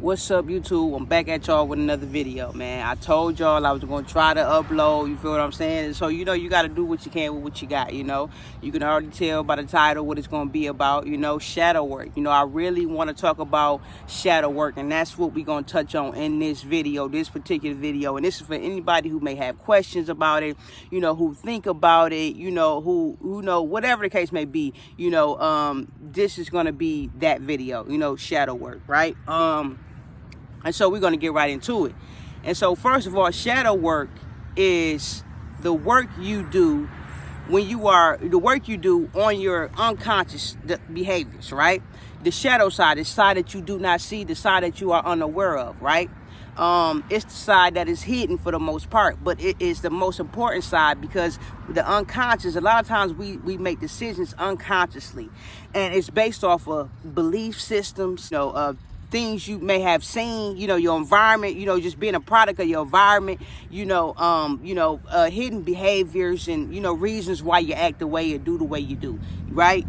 What's up, YouTube? I'm back at y'all with another video, man. I told y'all I was going to try to upload, you feel what I'm saying? So, you got to do what you can with what you got, You can already tell by the title what it's going to be about, shadow work. I really want to talk about shadow work, and that's what we're going to touch on in this video, this particular video. And this is for anybody who may have questions about it, who think about it, who know, whatever the case may be, this is going to be that video, shadow work, right? And so we're going to get right into it. And so first of all, shadow work is the work you do the work you do on your unconscious behaviors, right? The shadow side, the side that you do not see, the side that you are unaware of, right? It's the side that is hidden for the most part, but it is the most important side because the unconscious, a lot of times we make decisions unconsciously, and it's based off of belief systems, things you may have seen, your environment, just being a product of your environment, hidden behaviors and, reasons why you act the way you do the way you do, right?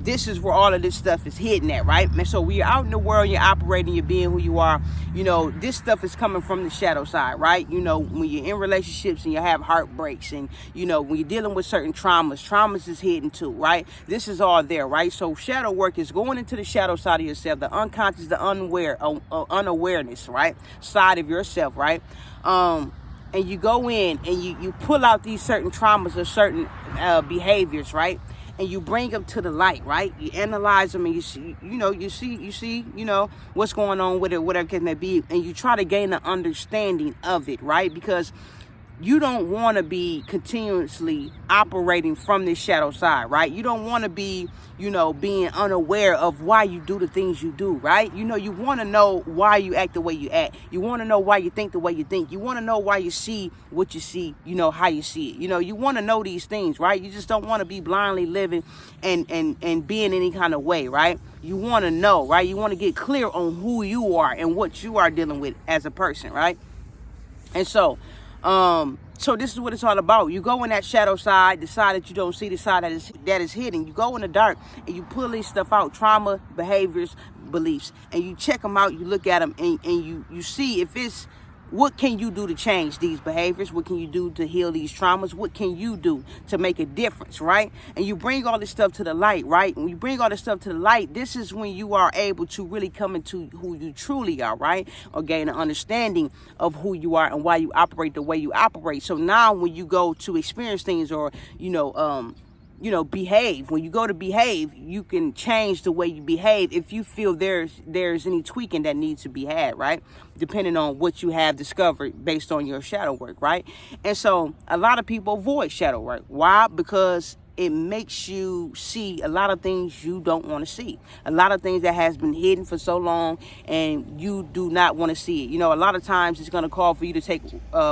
This is where all of this stuff is hidden at, right? And so when you're out in the world, you're operating, you're being who you are, this stuff is coming from the shadow side, right? When you're in relationships and you have heartbreaks and, when you're dealing with certain traumas is hidden too, right? This is all there, right? So shadow work is going into the shadow side of yourself, the unconscious, the unawareness, right? Side of yourself, right? And you go in and you pull out these certain traumas or certain behaviors, right? And you bring them to the light, right? You analyze them and you see, what's going on with it, whatever it may be, and you try to gain an understanding of it, right? Because you don't want to be continuously operating from this shadow side, right? You don't want to be, being unaware of why you do the things you do, right? You want to know why you act the way you act. You want to know why you think the way you think. You want to know why you see what you see, how you see it. You want to know these things, right? You just don't want to be blindly living and being any kind of way, right? You want to know, right? You want to get clear on who you are and what you are dealing with as a person, right? And so this is what it's all about. You go in that shadow side, the side that you don't see, the side that is hidden. You go in the dark and you pull this stuff out, trauma, behaviors, beliefs, and you check them out, you look at them, and you see if it's, what can you do to change these behaviors? What can you do to heal these traumas? What can you do to make a difference, right? And you bring all this stuff to the light, right? When you bring all this stuff to the light, this is when you are able to really come into who you truly are, right? Or gain an understanding of who you are and why you operate the way you operate. So now when you go to experience things or, behave, when you go to behave, you can change the way you behave if you feel there's any tweaking that needs to be had, right? Depending on what you have discovered based on your shadow work, right? And so a lot of people avoid shadow work. Why? Because it makes you see a lot of things you don't want to see. A lot of things that has been hidden for so long and you do not want to see it. A lot of times it's going to call for you to take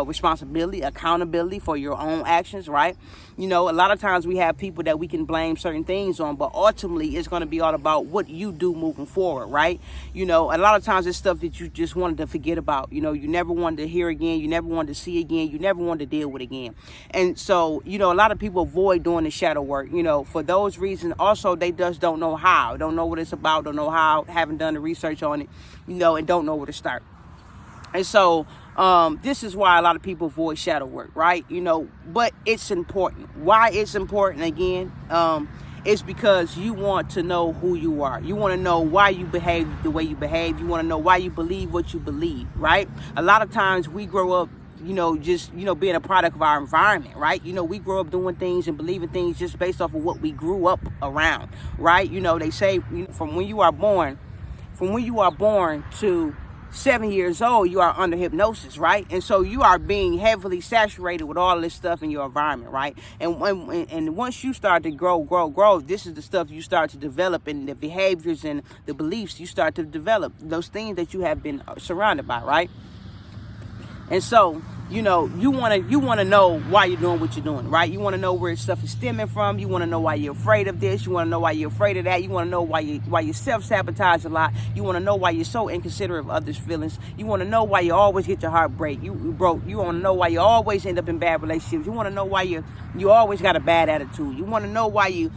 responsibility, accountability for your own actions, right? A lot of times we have people that we can blame certain things on, but ultimately it's going to be all about what you do moving forward, right? A lot of times it's stuff that you just wanted to forget about. You never wanted to hear again. You never wanted to see again. You never wanted to deal with again. And so, a lot of people avoid doing the shadow work, for those reasons. Also, they just don't know how, don't know what it's about, don't know how, haven't done the research on it, and don't know where to start. And so this is why a lot of people avoid shadow work, right? But it's important. Why it's important, again, it's because you want to know who you are. You want to know why you behave the way you behave. You want to know why you believe what you believe, right? A lot of times we grow up, just, being a product of our environment, right? We grow up doing things and believing things just based off of what we grew up around, right? They say from when you are born to 7 years old, you are under hypnosis, right? And so you are being heavily saturated with all this stuff in your environment, right? And once you start to grow, this is the stuff you start to develop, and the behaviors and the beliefs you start to develop, those things that you have been surrounded by, right? And so, you want to know why you're doing what you're doing, right? You want to know where stuff is stemming from. You want to know why you're afraid of this. You want to know why you're afraid of that. You want to know why you self-sabotage a lot. You want to know why you're so inconsiderate of others' feelings. You want to know why you always get your heart break. You want to know why you always end up in bad relationships. You want to know why you always got a bad attitude. You want to know why you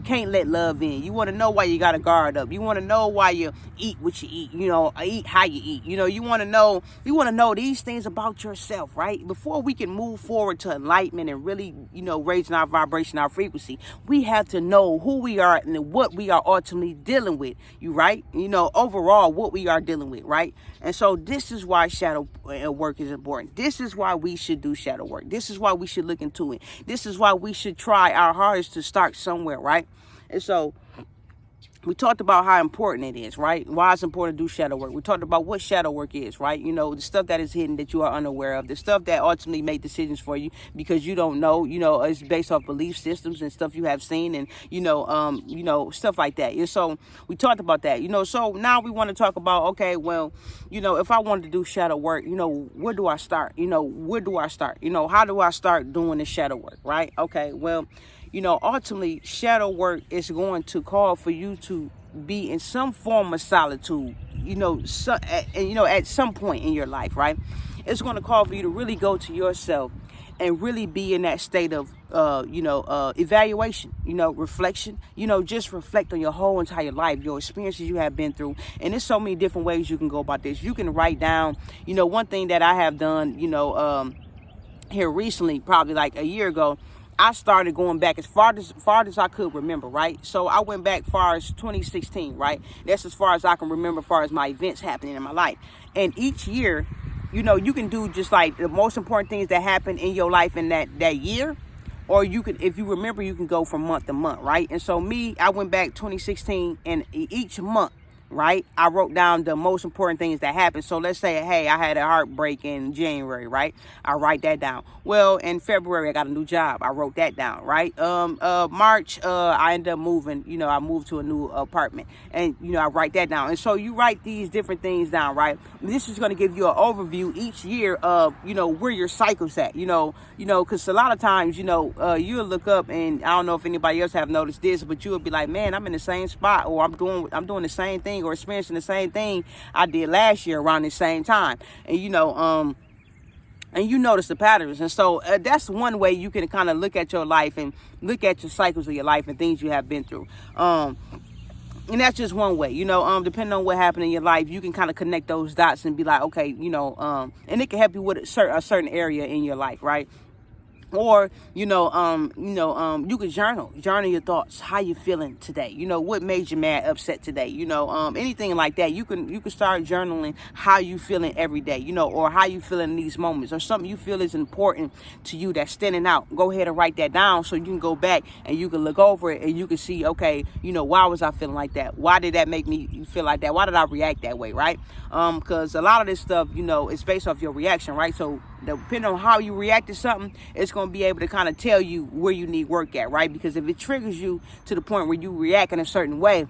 can't let love in. You want to know why you got to guard up. You want to know why you eat what you eat, eat how you eat. You want to know these things about yourself, right? Before we can move forward to enlightenment and really, raising our vibration, our frequency, we have to know who we are and what we are ultimately dealing with, right? Overall, what we are dealing with, right? And so this is why shadow work is important. This is why we should do shadow work. This is why we should look into it. This is why we should try our hardest to start somewhere, right? And so we talked about how important it is, right? Why it's important to do shadow work. We talked about what shadow work is, right? The stuff that is hidden that you are unaware of, the stuff that ultimately make decisions for you because you don't know, it's based off belief systems and stuff you have seen and, stuff like that. And so we talked about that, so now we want to talk about, okay, well, if I wanted to do shadow work, where do I start? Where do I start? How do I start doing this shadow work, right? Okay, well, ultimately, shadow work is going to call for you to be in some form of solitude, at some point in your life, right? It's going to call for you to really go to yourself and really be in that state of, evaluation, reflection, just reflect on your whole entire life, your experiences you have been through. And there's so many different ways you can go about this. You can write down, one thing that I have done, here recently, probably like a year ago, I started going back as far as I could remember, right? So I went back far as 2016, right? That's as far as I can remember, as far as my events happening in my life. And each year, you can do just like the most important things that happen in your life in that year. Or you could, if you remember, you can go from month to month, right? And so I went back 2016 and each month, right, I wrote down the most important things that happened. So let's say, hey, I had a heartbreak in January, right? I write that down. Well, in February, I got a new job. I wrote that down, right? March, I ended up moving. I moved to a new apartment, and I write that down. And so you write these different things down, right? And this is going to give you an overview each year of where your cycle's at. Because a lot of times, you'll look up, and I don't know if anybody else have noticed this, but you'll be like, man, I'm in the same spot, or I'm doing the same thing, or experiencing the same thing I did last year around the same time. And and you notice the patterns. And so that's one way you can kind of look at your life and look at your cycles of your life and things you have been through. And that's just one way, depending on what happened in your life, you can kind of connect those dots and be like, okay, and it can help you with a certain area in your life, right? Or, you could journal your thoughts, how you feeling today, what made you mad, upset today, anything like that. You can start journaling how you feeling every day, or how you feeling in these moments, or something you feel is important to you that's standing out. Go ahead and write that down so you can go back and you can look over it and you can see, okay, why was I feeling like that? Why did that make me feel like that? Why did I react that way, right? Because a lot of this stuff, is based off your reaction, right? So depending on how you react to something, it's going to be able to kind of tell you where you need work at, right? Because if it triggers you to the point where you react in a certain way,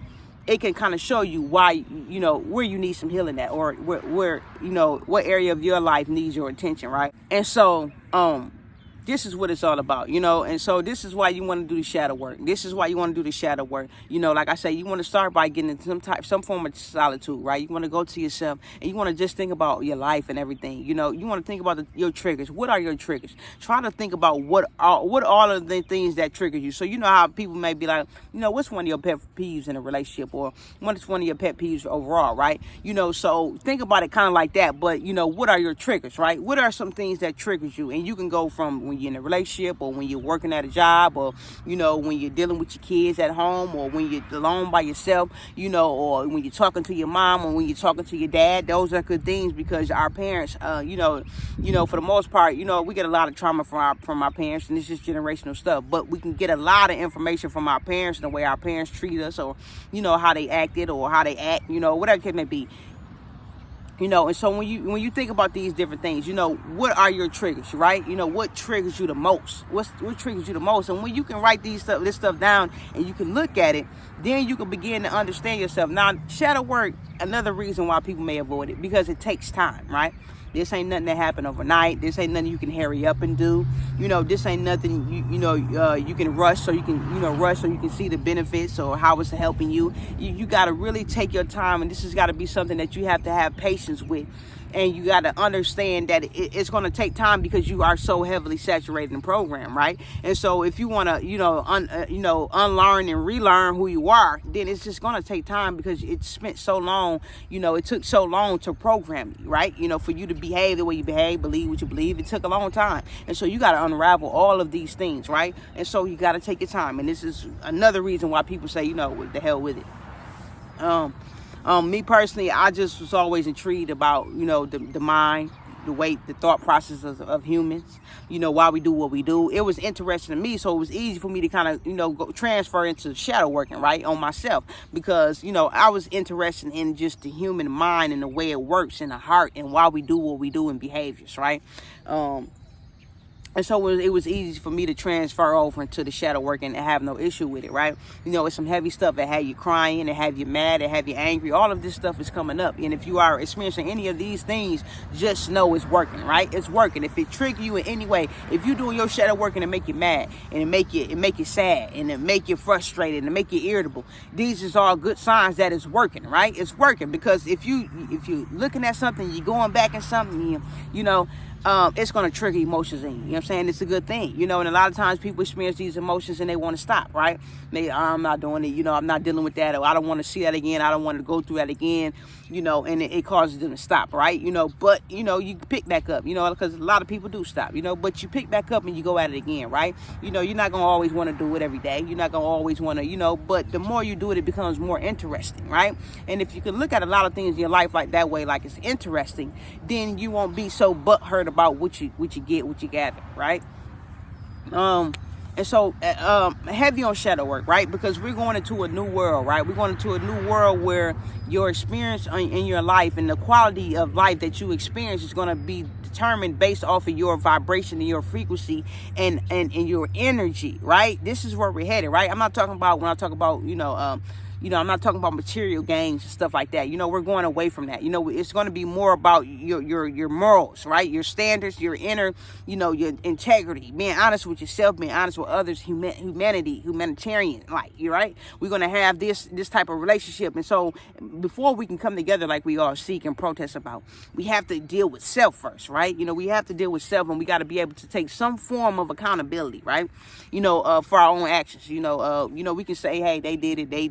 it can kind of show you why, where you need some healing at, or where what area of your life needs your attention, right? And so, this is what it's all about, and so this is why you want to do the shadow work. This is why you want to do the shadow work. Like I say, you want to start by getting into some form of solitude, right? You want to go to yourself and you want to just think about your life and everything. You want to think about your triggers. What are your triggers? Try to think about what all of the things that trigger you. So how people may be like, what's one of your pet peeves in a relationship, or what's one of your pet peeves overall, right? So think about it kind of like that. But what are your triggers, right? What are some things that triggers you? And you can go from when you're in a relationship, or when you're working at a job, or when you're dealing with your kids at home, or when you're alone by yourself, or when you're talking to your mom, or when you're talking to your dad. Those are good things, because our parents, for the most part, we get a lot of trauma from our parents, and it's just generational stuff. But we can get a lot of information from our parents and the way our parents treat us, or how they acted, or how they act, whatever it may be. And so when you think about these different things, what are your triggers, right? What triggers you the most? What triggers you the most? And when you can write this stuff down and you can look at it, then you can begin to understand yourself. Now, shadow work, another reason why people may avoid it, because it takes time, right? This ain't nothing that happen overnight. This ain't nothing you can hurry up and do. This ain't nothing you can rush so you can see the benefits or how it's helping you. You got to really take your time, and this has got to be something that you have to have patience with. And you got to understand that it's going to take time because you are so heavily saturated in program, right? And so if you want to, unlearn and relearn who you are, then it's just going to take time because it spent so long, it took so long to program you, right? For you to behave the way you behave, believe what you believe, it took a long time. And so you got to unravel all of these things, right? And so you got to take your time. And this is another reason why people say, what the hell with it. Me personally, I just was always intrigued about, the mind, the way, the thought process of humans, why we do what we do. It was interesting to me, so it was easy for me to kind of, go transfer into shadow working, right, on myself, because, I was interested in just the human mind and the way it works in the heart and why we do what we do in behaviors, right? And so it was easy for me to transfer over into the shadow work and have no issue with it, right? It's some heavy stuff that have you crying, that have you mad, that have you angry. All of this stuff is coming up. And if you are experiencing any of these things, just know it's working, right? It's working. If it trigger you in any way, if you're doing your shadow work and it make you mad, and it make you sad, and it make you frustrated, and it make you irritable, these is all good signs that it's working, right? It's working, because if you looking at something, you're going back at something, it's going to trigger emotions in you. You know what I'm saying? It's a good thing, and a lot of times people experience these emotions and they want to stop, right? I'm not doing it, I'm not dealing with that, or I don't want to see that again, I don't want to go through that again, and it causes them to stop, right? But, you pick back up, because a lot of people do stop, but you pick back up and you go at it again, right? You're not going to always want to do it every day. You're not going to always want to, but the more you do it, it becomes more interesting, right? And if you can look at a lot of things in your life like that way, like it's interesting, then you won't be so butthurt about what you gather, right? And so heavy on shadow work, right? Because we're going into a new world, right? We're going into a new world where your experience in your life and the quality of life that you experience is going to be determined based off of your vibration and your frequency and your energy, right? This is where we're headed, right? I'm not talking about, when I talk about, I'm not talking about material gains and stuff like that. We're going away from that. It's going to be more about your morals, right? Your standards, your inner, your integrity, being honest with yourself, being honest with others, humanitarian, like, you're right. We're going to have this type of relationship. And so before we can come together like we all seek and protest about, we have to deal with self first, right? We have to deal with self, and we got to be able to take some form of accountability, right? For our own actions. We can say, hey, they did it, they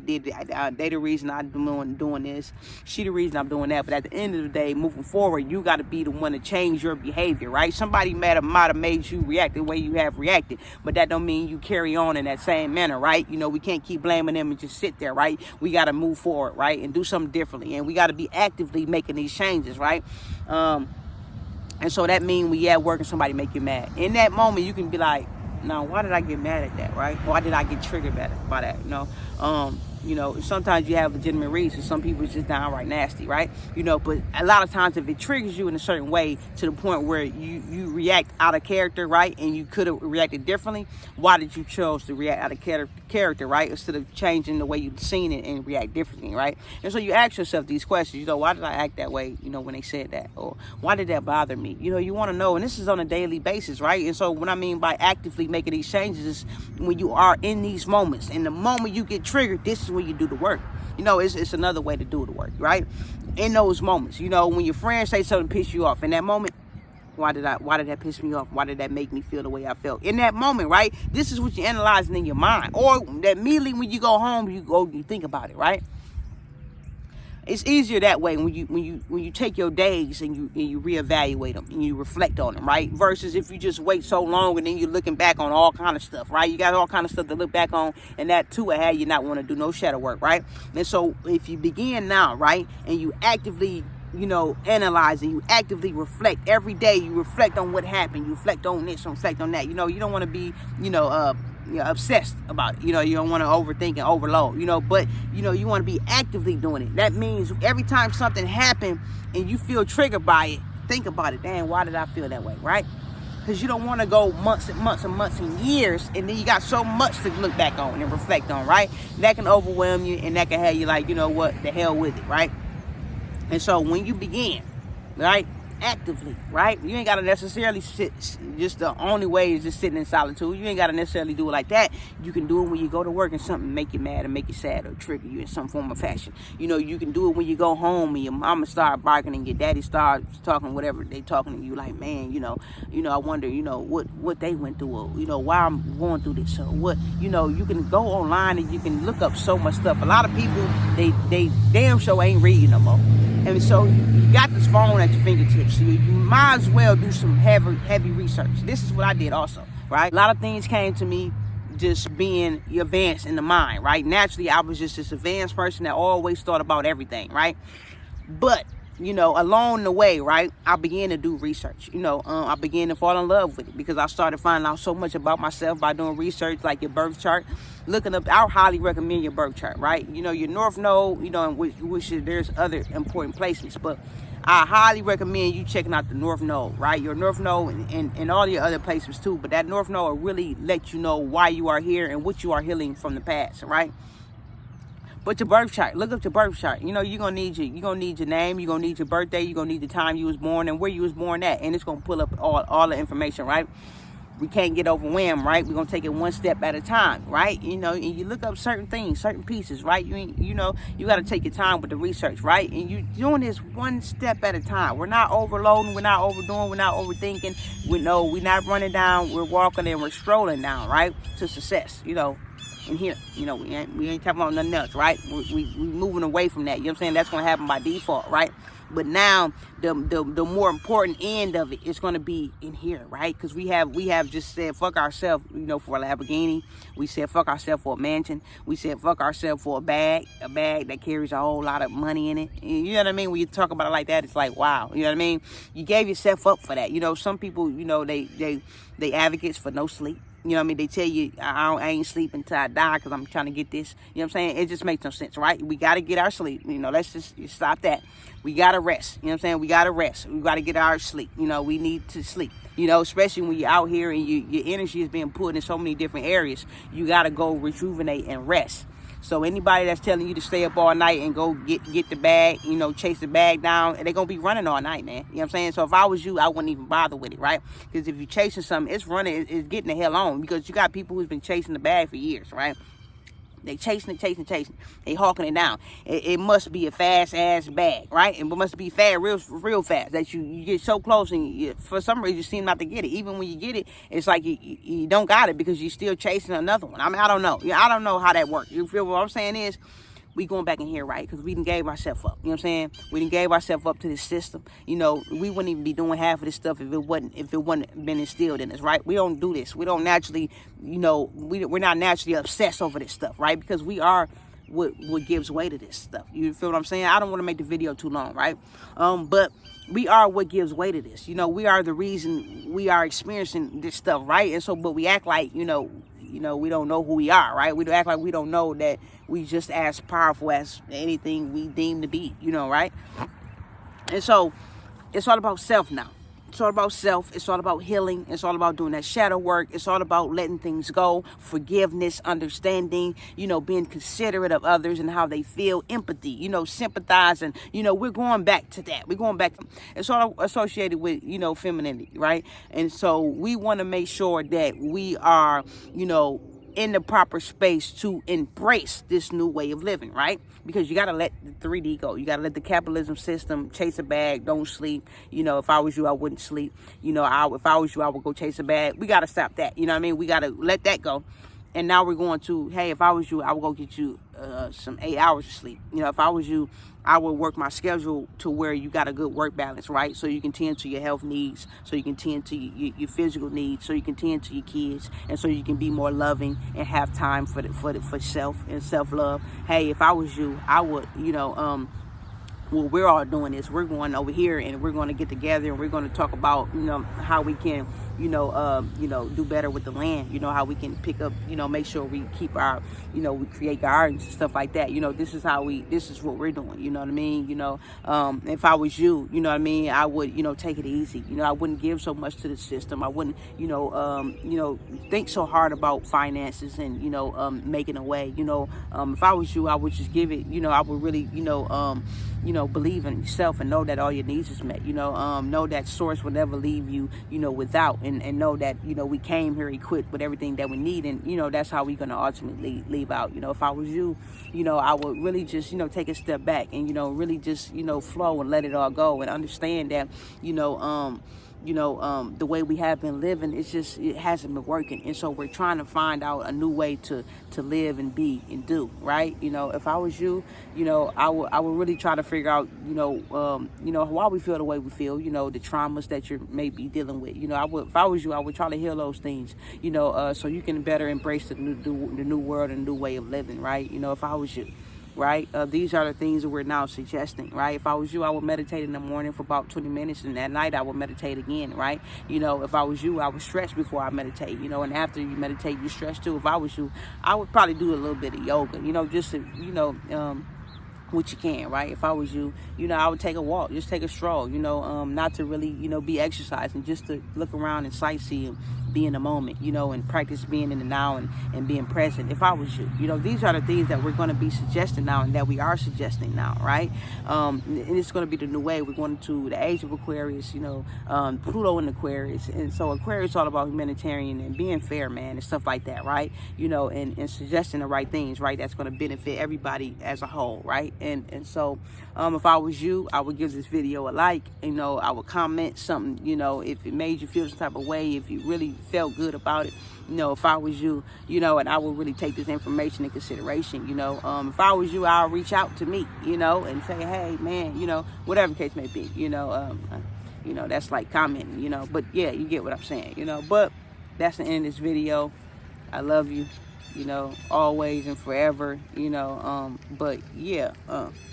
the reason I'm doing this, she the reason I'm doing that. But at the end of the day, moving forward, you got to be the one to change your behavior, right? Somebody might have made you react the way you have reacted, but that don't mean you carry on in that same manner, right? We can't keep blaming them and just sit there, right? We got to move forward, right, and do something differently, and we got to be actively making these changes, right? And so that means we at work and somebody make you mad. In that moment, you can be like, now, why did I get mad at that, right? Why did I get triggered by that, sometimes you have legitimate reasons. Some people it's just downright nasty, right? But a lot of times if it triggers you in a certain way to the point where you react out of character, right? And you could have reacted differently, why did you choose to react out of character, right? Instead of changing the way you've seen it and react differently, right? And so you ask yourself these questions, why did I act that way, when they said that? Or why did that bother me? You want to know, and this is on a daily basis, right? And so what I mean by actively making these changes is when you are in these moments, and the moment you get triggered, this is when you do the work. It's another way to do the work, right? In those moments, when your friends say something piss you off, in that moment, why did that piss me off? Why did that make me feel the way I felt? In that moment, right? This is what you're analyzing in your mind. Or that immediately when you go home, you think about it, right? It's easier that way when you take your days and you reevaluate them and you reflect on them, right? Versus if you just wait so long and then you're looking back on all kind of stuff, right? You got all kind of stuff to look back on, and that too will have you not want to do no shadow work, right? And so if you begin now, right, and you actively analyze and you actively reflect every day, you reflect on what happened, you reflect on this, you reflect on that. You don't want to be, obsessed about it. You don't want to overthink and overload, but, you want to be actively doing it. That means every time something happened and you feel triggered by it, think about it. Damn, why did I feel that way, right? Because you don't want to go months and months and months and years, and then you got so much to look back on and reflect on, right? That can overwhelm you, and that can have you like, what, the hell with it, right? And so when you begin, right, actively, right? You ain't got to necessarily sit, just the only way is just sitting in solitude. You ain't got to necessarily do it like that. You can do it when you go to work and something make you mad or make you sad or trigger you in some form of fashion. You know, you can do it when you go home and your mama start barking and your daddy starts talking whatever they talking to you, like, man, I wonder, what they went through, or, why I'm going through this, or what, you can go online and you can look up so much stuff. A lot of people, they damn sure ain't reading no more. And so you got this phone at your fingertips. So you might as well do some heavy research. This is what I did also, right? A lot of things came to me just being advanced in the mind, right? Naturally, I was just this advanced person that always thought about everything, right? But, along the way, right, I began to do research. I began to fall in love with it because I started finding out so much about myself by doing research, like your birth chart. Looking up, I highly recommend your birth chart, right? Your North Node, in which there's other important placements, but I highly recommend you checking out the North Node, right? Your North Node and all your other placements too, but that North Node will really let you know why you are here and what you are healing from the past, right? But your birth chart, look up your birth chart. You're gonna need your name, you're gonna need your birthday, you're gonna need the time you was born and where you was born at, and it's gonna pull up all the information, right? We can't get overwhelmed, right? We're gonna take it one step at a time, right? And you look up certain things, certain pieces, right? You gotta take your time with the research, right? And you're doing this one step at a time. We're not overloading, we're not overdoing, we're not overthinking. We're not running down, we're walking and we're strolling down, right? To success, in here, we ain't talking about nothing else, right? We moving away from that. You know what I'm saying? That's gonna happen by default, right? But now the more important end of it is going to be in here, right? Because we have just said fuck ourselves, for a Lamborghini. We said fuck ourselves for a mansion. We said fuck ourselves for a bag that carries a whole lot of money in it. You know what I mean? When you talk about it like that, it's like, wow. You know what I mean? You gave yourself up for that. Some people, they advocates for no sleep. You know what I mean? They tell you, I ain't sleeping until I die because I'm trying to get this. You know what I'm saying? It just makes no sense, right? We got to get our sleep. Let's just stop that. We got to rest. You know what I'm saying? We got to rest. We got to get our sleep. We need to sleep. Especially when you're out here and your energy is being put in so many different areas. You got to go rejuvenate and rest. So anybody that's telling you to stay up all night and go get the bag, chase the bag down, and they're going to be running all night, man. You know what I'm saying? So if I was you, I wouldn't even bother with it, right? Because if you're chasing something, it's running, it's getting the hell on. Because you got people who's been chasing the bag for years, right? They chasing it. They hawking it down. It must be a fast-ass bag, right? It must be fast, real fast, that you get so close and for some reason you seem not to get it. Even when you get it, it's like you don't got it because you're still chasing another one. I mean, I don't know. I don't know how that works. You feel what I'm saying is, we going back in here, right? Because we done gave ourselves up. You know what I'm saying? We done gave ourselves up to this system. We wouldn't even be doing half of this stuff if it wasn't been instilled in us, right? We don't do this. We don't naturally, we're not naturally obsessed over this stuff, right? Because we are what gives way to this stuff. You feel what I'm saying? I don't want to make the video too long, right? But we are what gives way to this. We are the reason we are experiencing this stuff, right? And so, but we act like, we don't know who we are, right? We act like we don't know that we just as powerful as anything we deem to be, right? And so it's all about self now. It's all about self. It's all about healing. It's all about doing that shadow work. It's all about letting things go, forgiveness, understanding, being considerate of others and how they feel, empathy, sympathizing. We're going back to that. We're going back. It's all associated with, femininity, right? And so we want to make sure that we are, in the proper space to embrace this new way of living, right? Because you got to let the 3D go. You got to let the capitalism system chase a bag, don't sleep. If I was you, I wouldn't sleep. If I was you, I would go chase a bag. We got to stop that. You know what I mean? We got to let that go. And now we're going to, hey, if I was you, I would go get you some 8 hours of sleep. If I was you, I would work my schedule to where you got a good work balance, right? So you can tend to your health needs, so you can tend to your physical needs, so you can tend to your kids, and so you can be more loving and have time for self and self-love. Hey, if I was you, I would, well, we're all doing this. We're going over here and we're going to get together and we're going to talk about, how we can do better with the land, how we can pick up, make sure we keep our, we create gardens and stuff like that. This is what we're doing, you know what I mean? If I was you, you know what I mean, I would, take it easy. I wouldn't give so much to the system. I wouldn't, think so hard about finances and, making a way, if I was you, I would just give it, I would really, believe in yourself and know that all your needs is met, know that source will never leave you, without, and know that, we came here equipped with everything that we need. And, that's how we're going to ultimately leave out. If I was you, I would really just, take a step back and, really just, flow and let it all go and understand that, the way we have been living, it hasn't been working. And so we're trying to find out a new way to live and be and do, right? If I was you, I would really try to figure out, why we feel the way we feel, the traumas that you're maybe dealing with. If I was you, I would try to heal those things, so you can better embrace the new world and new way of living, right? If I was you. Right? These are the things that we're now suggesting, right? If I was you, I would meditate in the morning for about 20 minutes, and at night I would meditate again, right? If I was you, I would stretch before I meditate, and after you meditate, you stretch too. If I was you, I would probably do a little bit of yoga, just to, what you can, right? If I was you, I would take a walk, just take a stroll, not to really, be exercising, just to look around and sightsee and be in the moment, and practice being in the now and being present. If I was you, these are the things that we're going to be suggesting now and that we are suggesting now, right? And it's going to be the new way. We're going to the age of Aquarius, Pluto in Aquarius. And so Aquarius is all about humanitarian and being fair, man, and stuff like that, right? And suggesting the right things, right? That's going to benefit everybody as a whole, right? And so if I was you, I would give this video a like, I would comment something, if it made you feel some type of way, if you really felt good about it, if I was you, and I would really take this information in consideration, if I was you, I'll reach out to me, and say, hey, man, whatever the case may be, that's like commenting, but yeah, you get what I'm saying, but that's the end of this video. I love you, always and forever, but yeah,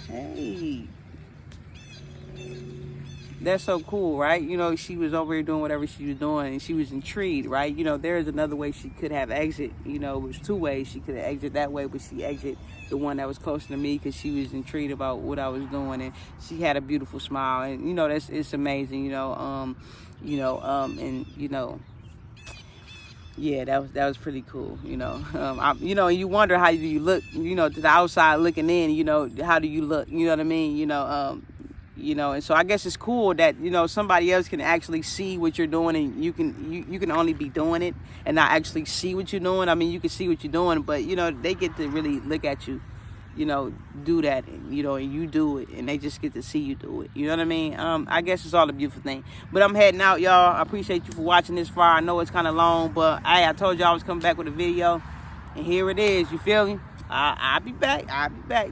hey, that's so cool, right? She was over here doing whatever she was doing and she was intrigued, right? There's another way she could have exit, it was two ways she could have exit that way, but she exit the one that was closer to me because she was intrigued about what I was doing, and she had a beautiful smile, and it's amazing, and yeah, that was pretty cool, you wonder how do you look, to the outside looking in, how do you look, you know what I mean, and so I guess it's cool that, somebody else can actually see what you're doing, and you can only be doing it and not actually see what you're doing. I mean, you can see what you're doing, but, they get to really look at you, do that, and, and you do it, and they just get to see you do it. You know what I mean? I guess it's all a beautiful thing. But I'm heading out, y'all. I appreciate you for watching this far. I know it's kind of long, but I told y'all I was coming back with a video, and here it is. You feel me? I'll be back.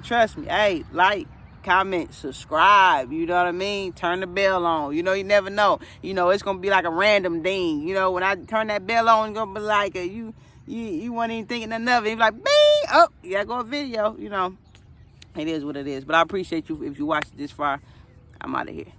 Trust me. Hey, like, comment, subscribe, you know what I mean? Turn the bell on. You never know. It's gonna be like a random ding. When I turn that bell on, it's gonna be like you weren't even thinking of nothing. You're like, bing! Oh, you gotta go a video. It is what it is. But I appreciate you if you watched this far. I'm out of here.